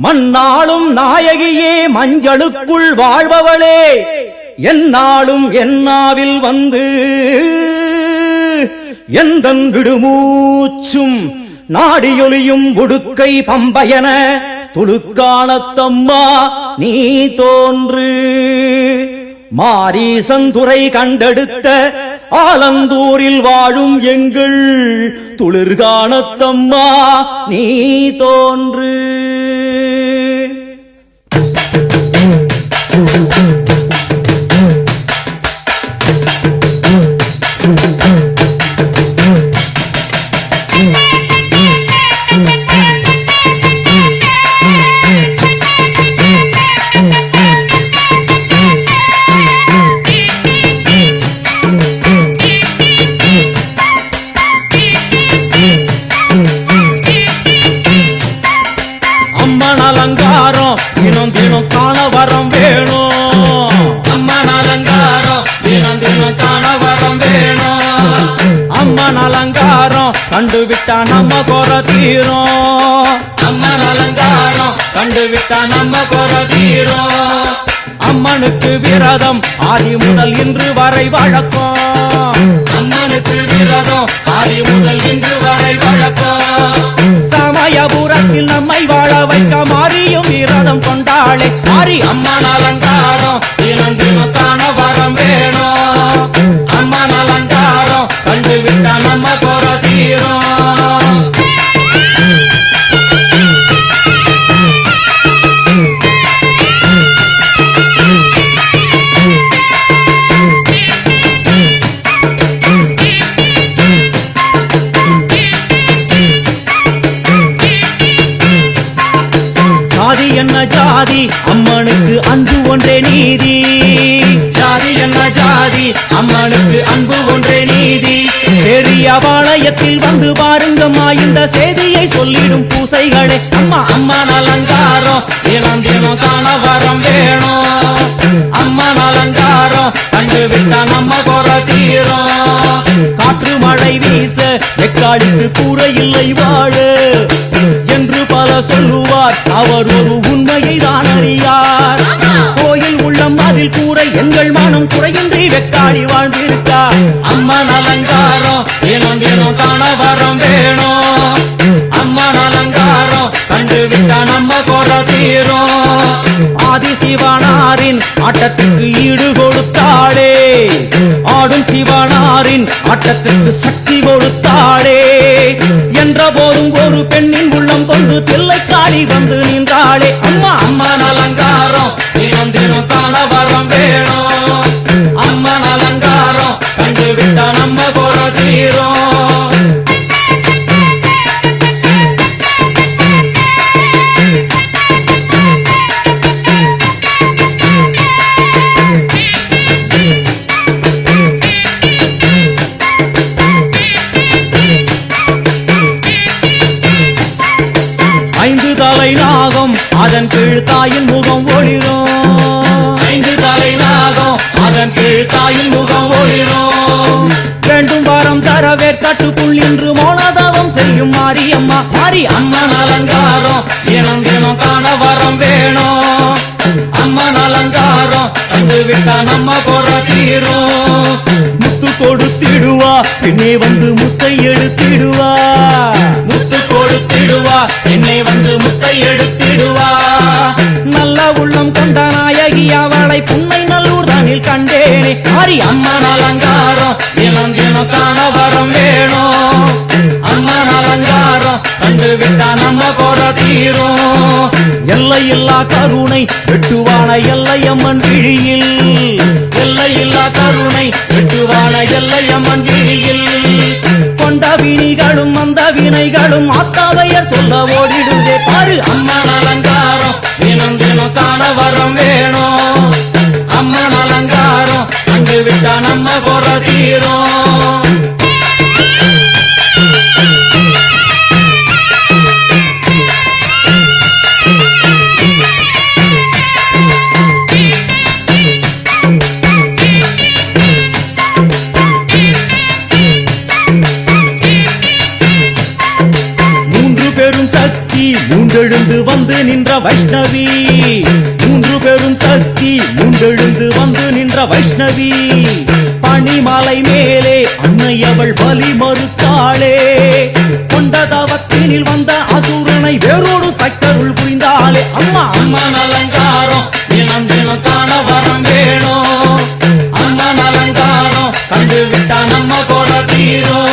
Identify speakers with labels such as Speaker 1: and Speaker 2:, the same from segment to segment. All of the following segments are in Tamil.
Speaker 1: மண்ணாளும் நாயகியே மஞ்சளுக்குள் வாழ்பவளே என்னாலும் என்னாவில் வந்து எந்தன் விடுமூச்சும் நாடியொலியும் உடுக்கை பம்பயன துளுக்கானத்தம்மா நீ தோன்று மாரீசந்துரை கண்டெடுத்த ஆலந்தூரில் வாழும் எங்கள் துளிர்கானத்தம்மா நீ தோன்று அலங்காரம் தினம் தினம் காண வரம் வேணும்
Speaker 2: அம்மன் அலங்காரம் தினம் தினம் காண வரம் வேணும்
Speaker 1: அம்மன் அலங்காரம் கண்டுவிட்டா நம்ம குறை தீரும்
Speaker 2: அம்மன் அலங்காரம் கண்டுவிட்டா நம்ம குறை தீரும்
Speaker 1: அம்மனுக்கு விரதம் ஆதி முதல் இன்று வரை வழக்கம்
Speaker 2: அம்மனுக்கு விரதம் ஆதி முதல் இன்று வரை வழக்கம்
Speaker 1: சமயபுரத்தில் நம்மை வாழ வைக்க மாறியும் விரதம் கொண்டாளே மாறி
Speaker 2: அம்மன் அலங்காரம் தினம் தினம் காண வரம் வேணும் அம்மன் அலங்காரம் கண்டுவிட்டா நம்ம குறை தீரும்
Speaker 1: ஜாதி என்ன ஜாதி அம்மனுக்கு அன்பு ஒன்றே நீதி
Speaker 2: ஜாதி என்ன ஜாதி அம்மனுக்கு அன்பு ஒன்றே நீதி
Speaker 1: பெரிய பாளையத்தில் வந்து பாருங்கம்மா இந்த செய்தியை சொல்லிடும் பூசைகளே அம்மா
Speaker 2: அம்மன் அலங்காரம் தினம் தினம் காண வரம் வேணும் அம்மன் அலங்காரம் கண்டுவிட்டா நம்ம குறை தீரும்
Speaker 1: காற்று மழை வீச வெக்காளிக்கு கூரை இல்லை வாழ என்று பல சொல்லுவார் அவர் ஒரு உண்மையை தான் அறியார் கோயில் உள்ளம் அதில் கூரை எங்கள் மனம் குறையின்றி வெக்காளி வாழ்ந்திருக்கார்
Speaker 2: அம்மன் அலங்காரம் தினம் தினம் காண வரம் வேணும் அம்மன் அலங்காரம் கண்டுவிட்டா நம்ம குறை தீரும்
Speaker 1: ஆதி சிவனாரின் ஆட்டத்துக்கு ஈடு கொடுத்தாளே ஆடும் சிவனாரின் ஆட்டத்துக்கு சக்தி கொடுத்தாளே என்ற போதும் ஒரு பெண்ணின் உள்ளம் கொண்டு தில்லைக்காளி வந்து நின்றாளே அம்மா
Speaker 2: அம்மன் அலங்காரம் தினம் தினம் காண வரம் வேணும் அம்மன் அலங்காரம் கண்டுவிட்டா நம்ம குறை தீரும்
Speaker 1: ஐந்து தலை நாகம் அதன் கீழ் தாயின் முகம் ஒளிரும்
Speaker 2: ஐந்து தலை நாகம் அதன் கீழ் தாயின் முகம் ஒளிரும்
Speaker 1: வேண்டும் வாரம் தரவே கட்டுக்குள் இன்று மௌனதவம் செய்யும் மாரியம்மா மாரி
Speaker 2: அம்மன் அலங்காரம் தினம் தினம் காண வரம் வேணும் அம்மன் அலங்காரம் கண்டுவிட்டா நம்ம குறை தீரும்
Speaker 1: முத்து கொடுத்திடுவா பின்னே வந்து முத்தை எடுத்திடுவா
Speaker 2: முத்து கொடுத்திடுவா என்னை வந்து முத்தை எடுத்திடுவா
Speaker 1: நல்ல உள்ளம் கொண்ட நாயகி அவளை புன்னை நல்லூர் தானில் கண்டேனே மாரி
Speaker 2: அம்மன் அலங்காரம் தினம் தினம் காண வரம் வேணும் அம்மன் அலங்காரம் கண்டுவிட்டா நம்ம குறை தீரும்
Speaker 1: எல்லையில்லா கருணை வெட்டுவான எல்லையம்மன் விழியில்
Speaker 2: எல்லையில்லா கருணை வெட்டுவான எல்லையம்மன் விழியில்
Speaker 1: கொண்ட வினிகளும் அந்த வினைகளும் ஆத்தாவையர் சொல்ல ஓடிடுதே பாரு
Speaker 2: அம்மன் அலங்காரம் தினம் தினம் காண வரம் வேணும் அம்மன் அலங்காரம் கண்டுவிட்டா நம்ம குறை தீரும்
Speaker 1: மூன்று பெரும் சக்தி மூன்றெழுந்து வந்து நின்ற வைஷ்ணவி, மூன்று பெரும் சக்தி முண்டெழுந்து வந்து நின்ற வைஷ்ணவி. பனிமலை மேலே அன்னை அவள் பலி மறுத்தாளே, கொண்ட தவத்தினில் வந்த அசுரனை வேரோடு சக்கருள் புரிந்தாளே. அம்மா
Speaker 2: அம்மன் அலங்காரம் தினம் தினம் காண வரம் வேணும். அம்மன் அலங்காரம் கண்டு விட்டா நம்ம கோர தீரும்.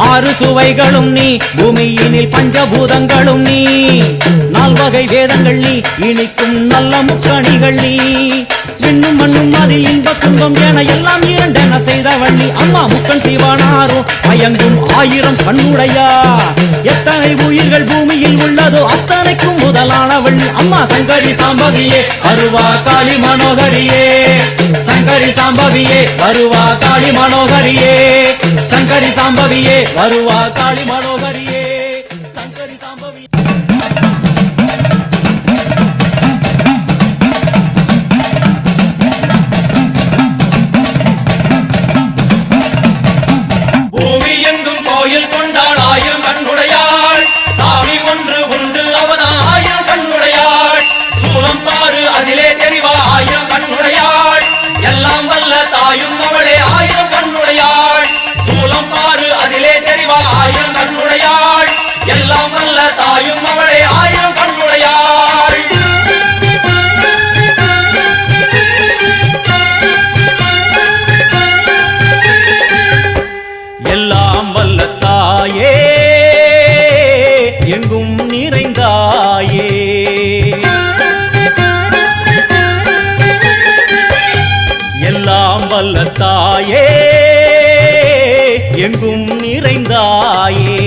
Speaker 1: ஆறு சுவைகளும் நீ, பூமியினில் பஞ்சபூதங்களும் நீ, நால்வகை வேதங்கள் நீ, இனிக்கும் நல்ல முக்கணிகள் நீ. விண்ணும் மண்ணும் அதில் இன்ப துன்பம் என எல்லாம் இரண்டென செய்தவள் நீ. அம்மா முக்கன் சிவனாரும் மயங்கும் ஆயிரம் கண்ணுடையா, எத்தனை உயிர்கள் பூமியில் உள்ளதோ அத்தனைக்கும் முதலானவள் நீ. அம்மா சங்கரி
Speaker 2: சாம்பவியே வருவா காளி மனோகரியே, சங்கரி சாம்பவியே வருவா காளி மனோகரியே, சங்கரி சாம்பவியே வருவா காளி மனோகரியே, சங்கரி சாம்பவியே. பூமி எங்கும் கோயில் கொண்டாள் ஆயிரம் கண்ணுடையாள், சாமி ஒன்று உண்டு அவதான் ஆயிரம் கண்ணுடையாள். சூலம் பாரு அதிலே தெரிவா ஆயிரம் கண்ணுடையாள், எல்லாம் வல்ல தாயும் அவளே ஆயிரம் கண்ணுடையாள். சூலம் பாரு அதிலே தெரிவா ஆயிரம் கண்ணுடையாள், எல்லாம் வல்ல தாயும் அவளே ஆயிரம் கண்ணுடையாள்.
Speaker 1: எல்லாம் வல்ல தாயே, எங்கும் நிறைந்தாயே. எல்லாம் வல்ல தாயே, எங்கும் நிறைந்தாயே.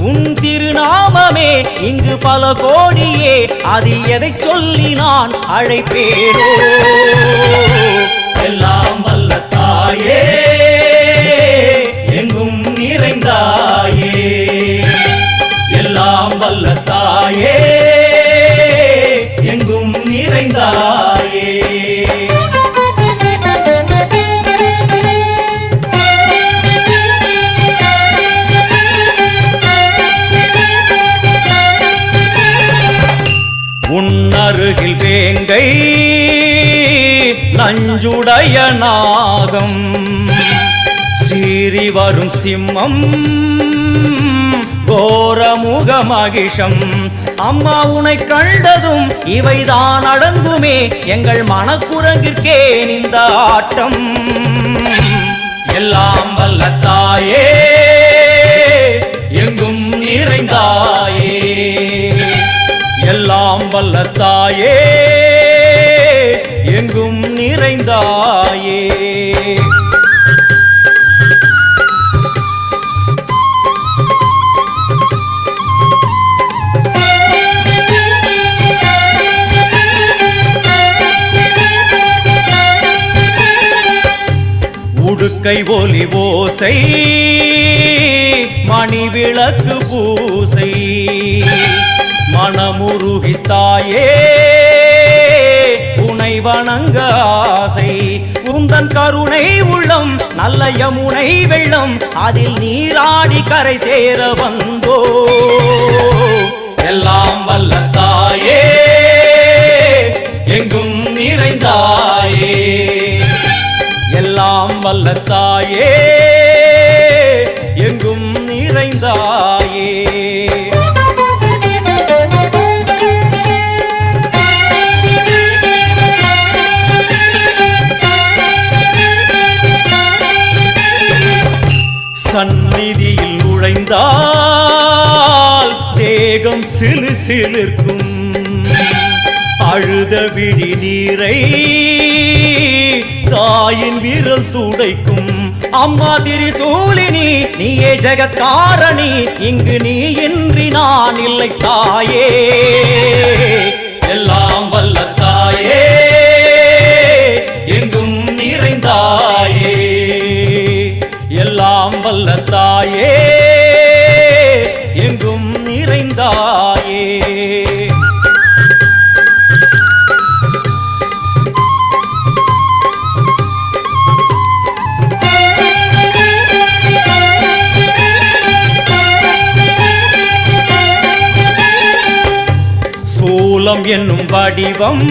Speaker 1: உன் திருநாமமே இங்கு பல கோடியே, அதில் எதை சொல்லி நான் அழைப்பேனோ. எல்லாம் வல்ல தாயே, எங்கும் நிறைந்தாயே. எல்லாம் வல்ல தாயே, எங்கும் நிறைந்தாயே. உன்னருகில் வேங்கை நஞ்சுடைய நாகம், சீறி வரும் சிம்மம் கோரமுக மகிஷம். அம்மா உனை கண்டதும் இவைதான் அடங்குமே, எங்கள் மனக்குரங்கிற்கே இந்த ஆட்டம். எல்லாம் வல்ல தாயே, எங்கும் நிறைந்தாயே. எல்லாம் வல்ல தாயே, எங்கும் நிறைந்தாயே. உடுக்கை ஒலி ஓசை, மணி விளக்கு பூசை, மனமுருகித்தாயே உனை வணங்க ஆசை. உந்தன் கருணை உள்ளம் நல்ல யமுனை வெள்ளம், அதில் நீராடி கரை சேர வந்தோ.
Speaker 2: எல்லாம் வல்ல தாயே, எங்கும் நிறைந்தாயே.
Speaker 1: எல்லாம் வல்ல தாயே, எங்கும் நிறைந்தாயே. சந்நிதியில் நுழைந்தால் தேகம் சிலு சிலிர்க்கும், அழுத விழி நீரை தாயின் விரல் துடைக்கும். அம்மா திரிசூலினி நீயே ஜெகத்காரணி, இங்கு நீ இன்றி நான் இல்லை தாயே.
Speaker 2: எல்லாம் வல்ல தாயே, எங்கும் நிறைந்தாயே.
Speaker 1: எல்லாம் வல்ல தாயே, எங்கும் நிறைந்தாயே. தெய்வம் என்னும் வடிவம்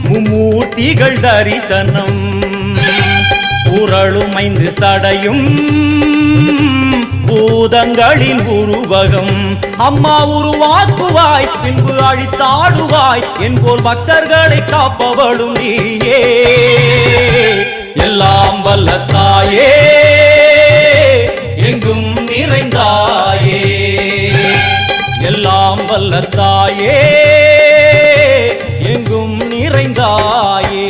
Speaker 1: மும்மூர்த்திகள் தரிசனம் உரளும் 5 சடையும் பூதங்களின் உருவகம் அம்மா உருவாக்குவாய் பின்பு அழித்தாடுவாய் என்போல் பக்தர்களை காப்பவளும் நீயே எல்லாம் வல்ல தாயே எங்கும் நிறைந்தாயே எல்லாம் வல்ல தாயே எங்கும் நிறைந்தாயே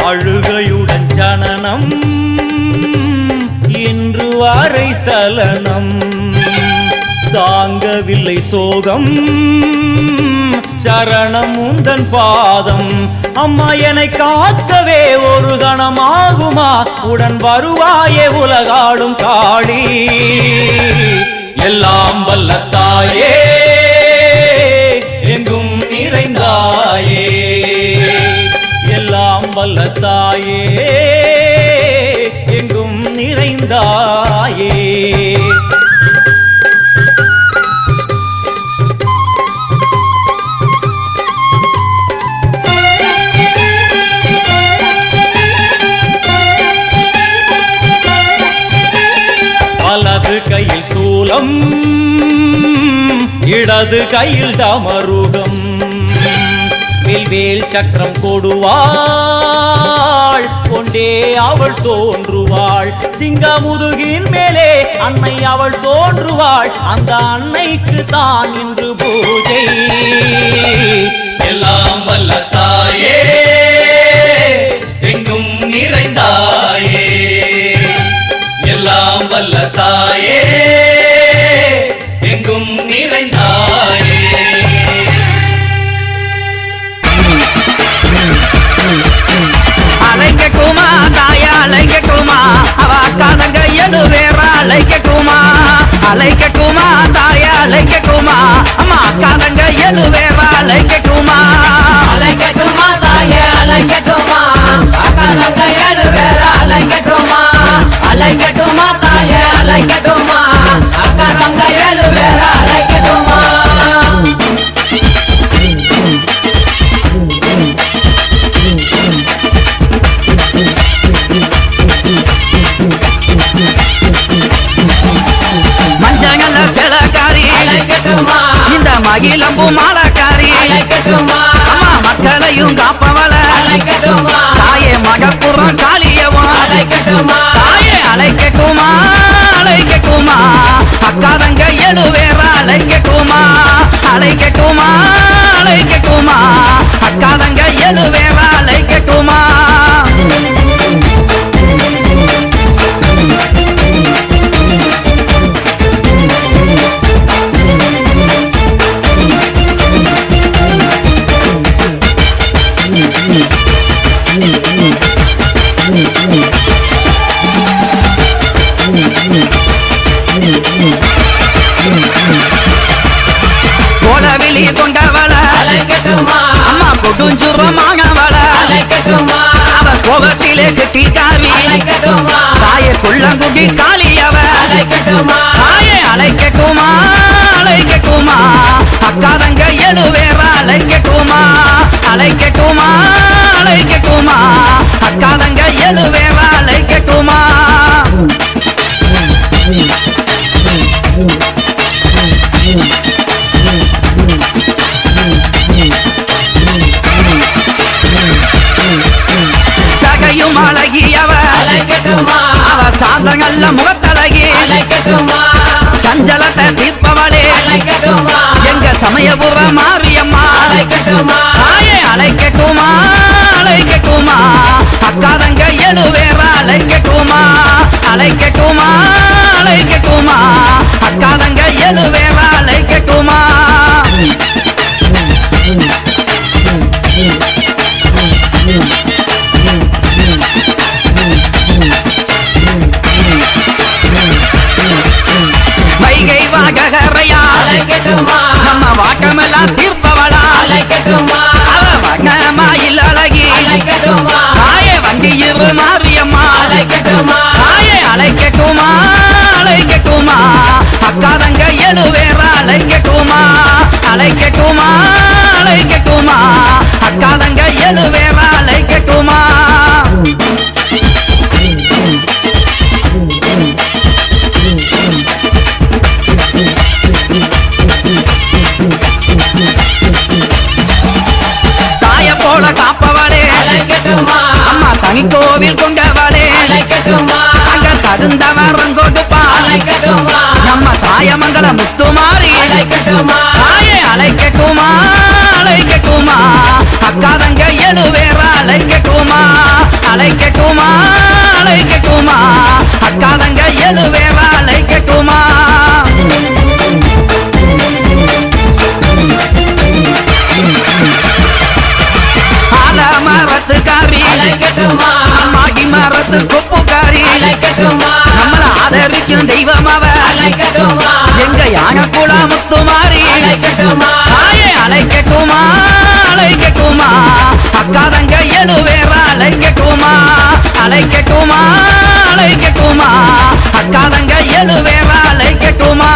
Speaker 1: அழுகையுடன் ஜனனம் இன்று வரை சலனம் தாங்கவில்லை சோகம் சரணம் உந்தன் பாதம் அம்மா என்னை காக்கவே ஒரு கணமாகுமா உடன் வருவாயே உலகாடும் காளி எல்லாம் வல்ல தாயே எங்கும் நிறைந்தாயே எல்லாம் வல்ல தாயே எங்கும் நிறைந்தாயே வலது கையில் சூலம் இடது கையில் டமருகம் வேல் சக்கரம் கொடுவாள் கொண்டே அவள் தோன்றுவாள் சிங்கமுதுகின் மேலே அன்னை அவள் தோன்றுவாள் அந்த அன்னைக்கு தான் இன்று பூஜை
Speaker 2: எல்லாம் வல்ல தாயே எங்கும் நிறைந்தாயே எல்லாம் வல்ல தாயே எங்கும் நிறைந்தாயே
Speaker 3: அலைக்கட்டுமா தாயா அலைக்கட்டுமா அவ அக்காதங்க எது வேற அலைக்கட்டுமா அலைக்கட்டுமா தாயா அலைக்கட்டுமா அம்மா அக்காதங்க எது வேற அலைக்கட்டுமா
Speaker 4: அலைக்கட்டுமா தாயே அலைக்கட்டுமா அக்காதங்க எது வேற அலைக்கட்டுமா அலைக்கட்டுமா தாயே அலைக்கட்டுமா அக்காதங்க எது வேற அலைக்கட்டுமா
Speaker 3: மஞ்சங்கல்ல சிலக்காரி
Speaker 4: அலைக்கட்டுமா
Speaker 3: இந்த மகிழம்பு மாலக்காரி
Speaker 4: அலைக்கட்டுமா
Speaker 3: அம்மா மக்களையும் காப்பவள
Speaker 4: அலைக்கட்டுமா
Speaker 3: தாயே மகப்புறம் காளியவா
Speaker 4: அலைக்கட்டுமா
Speaker 3: தாயே அலைக்கட்டுமா அலைக்கட்டுமா அக்காதங்க எது வேற அலைக்கட்டுமா அலைக்கட்டுமா அலைக்கட்டுமா அக்காதங்க எது வேற அலைக்கட்டுமா கோலவிழி கொண்டவள
Speaker 4: அலைக்கட்டுமா
Speaker 3: அம்மா கொடுஞ்சுரமானவள
Speaker 4: அலைக்கட்டுமா
Speaker 3: அவ கோபத்திலே கெட்டிக்காரி
Speaker 4: அலைக்கட்டுமா
Speaker 3: தாயே குள்ளங்குடி காளியவ
Speaker 4: அலைக்கட்டுமா
Speaker 3: தாயே அலைக்கட்டுமா அலைக்கட்டுமா அக்காதங்க எது வேற அலைக்கட்டுமா அலைக்கட்டுமா அலைக்கட்டுமா அக்காதங்க எது வேற அலைக்கட்டுமா சகையும் அழகியவ
Speaker 4: அலைக்கட்டுமா
Speaker 3: அவ சாந்தங்கள்ல முகத்தழகி
Speaker 4: அலைக்கட்டுமா
Speaker 3: சஞ்சலத்தை தீர்ப்பவளே
Speaker 4: அலைக்கட்டுமா
Speaker 3: எங்க சமயபுர மாரியம்மா
Speaker 4: அலைக்கட்டுமா
Speaker 3: தாயே அலைக்கட்டுமா அலைக்கட்டுமா அக்காதங்க எது வேற அலைக்கட்டுமா அலைக்கட்டுமா அலைக்கட்டுமா அக்காதங்க எது வேற அலைக்கட்டுமா வைகை வாகரையா
Speaker 4: அலைக்கட்டுமா
Speaker 3: நம்ம வாக்கமெல்லாம் தீர்ப்பவளா
Speaker 4: அலைக்கட்டுமா
Speaker 3: அவ வண்ணமாயில் அழகி எழுவேற அழைக்கட்டுமா தாய போல காப்பவளே
Speaker 4: அழைக்கட்டுமா
Speaker 3: அம்மா தனி கோவில் கொண்டவளே
Speaker 4: அழைக்கட்டுமா
Speaker 3: அங்க தகுந்தவரம் கொடுப்பாள்
Speaker 4: அழைக்கட்டுமா
Speaker 3: நம்ம தாயமங்கல முத்துமாரி
Speaker 4: அழைக்கட்டுமா
Speaker 3: தாயே அழைக்கட்டுமா அழைக்கட்டுமா அக்காதங்க எழுவேற அழைக்கட்டுமா அழைக்கட்டுமா அழைக்கட்டுமா அக்காதங்க எழுவேற அழைக்கட்டுமா ஆலமரத்துக்காரி
Speaker 4: அழைக்கட்டுமா
Speaker 3: மாகி மரத்து கொப்புக்காரி
Speaker 4: அழைக்கட்டுமா
Speaker 3: நம்மள ஆதரிக்கும் தெய்வம் அவ
Speaker 4: அழைக்கட்டுமா
Speaker 3: எங்க யானக்குள முத்துமாரி
Speaker 4: அழைக்கட்டுமா
Speaker 3: தாயே அழைக்கட்டுமா அழைக்கட்டுமா அக்காதங்க எழுவேற அழைக்கட்டுமா அழைக்கட்டுமா அழைக்கட்டுமா அக்காதங்க எழுவேற அழைக்கட்டுமா